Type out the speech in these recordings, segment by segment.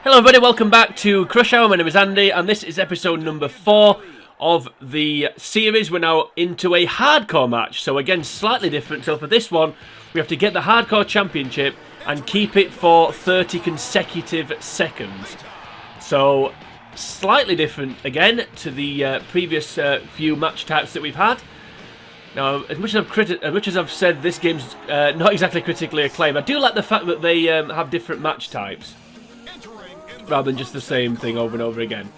Hello everybody, welcome back to Crush Hour. My name is Andy and this is episode number 4 of the series. We're now into a hardcore match, so again slightly different. So for this one we have to get the hardcore championship and keep it for 30 consecutive seconds. So slightly different again to the previous few match types that we've had. Now, as much as I've said this game's not exactly critically acclaimed, I do like the fact that they have different match types rather than just the same thing over and over again.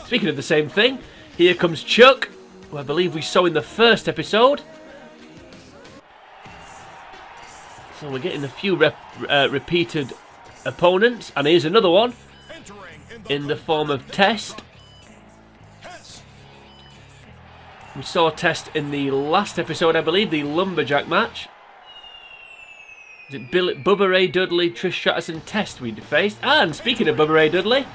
Speaking of the same thing, here comes Chuck, who I believe we saw in the first episode. So we're getting a few repeated opponents, and here's another one in the form of Test. We saw Test in the last episode, I believe, the Lumberjack match. Is it Bubba Ray Dudley, Trish Stratus and Test we faced? And speaking of Bubba Ray Dudley,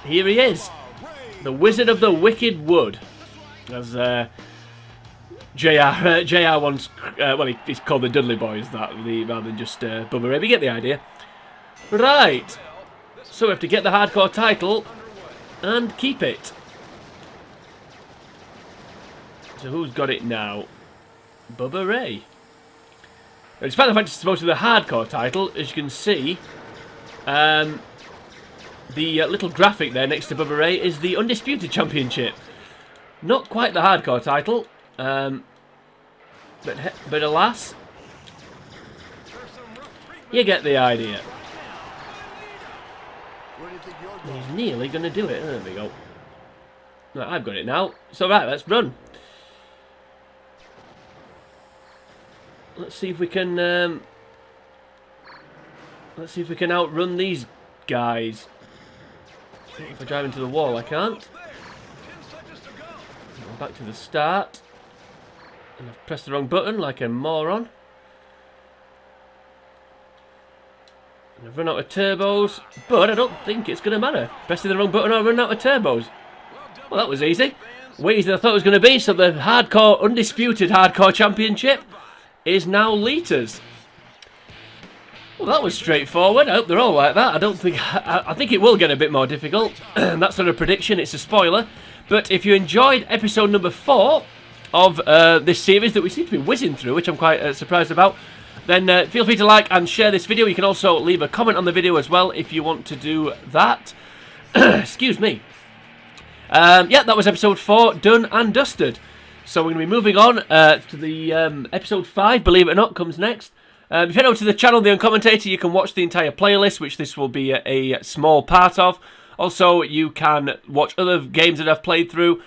here he is, the Wizard of the Wicked Wood. As JR once, well, he's called the Dudley Boys, rather than just Bubba Ray, but you get the idea. Right, so we have to get the hardcore title and keep it. So who's got it now? Bubba Ray. Despite the fact it's supposed to be the hardcore title, as you can see, the little graphic there next to Bubba Ray is the Undisputed Championship. Not quite the hardcore title, but alas, you get the idea. He's nearly going to do it. There we go. Right, I've got it now. So right, let's run. Let's see if we can. Let's see if we can outrun these guys. If I drive into the wall, I can't. I'm back to the start, and I've pressed the wrong button like a moron. And I've run out of turbos, but I don't think it's going to matter. Pressing the wrong button, I've run out of turbos. Well, that was easy. Way easier than I thought it was going to be. So the hardcore, undisputed hardcore championship is now Lita's. Well, that was straightforward. I hope they're all like that. I think it will get a bit more difficult. That's not a prediction, it's a spoiler. But if you enjoyed episode number 4 of this series that we seem to be whizzing through, which I'm quite surprised about, then feel free to like and share this video. You can also leave a comment on the video as well if you want to do that. Excuse me. Yeah, that was episode 4, done and dusted. So we're going to be moving on to the episode 5, believe it or not, comes next. If you head over to the channel, The Uncommentator, you can watch the entire playlist, which this will be a small part of. Also, you can watch other games that I've played through,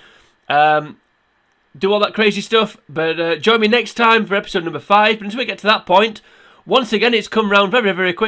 do all that crazy stuff. But join me next time for episode number 5. But until we get to that point, once again, it's come round very, very quick.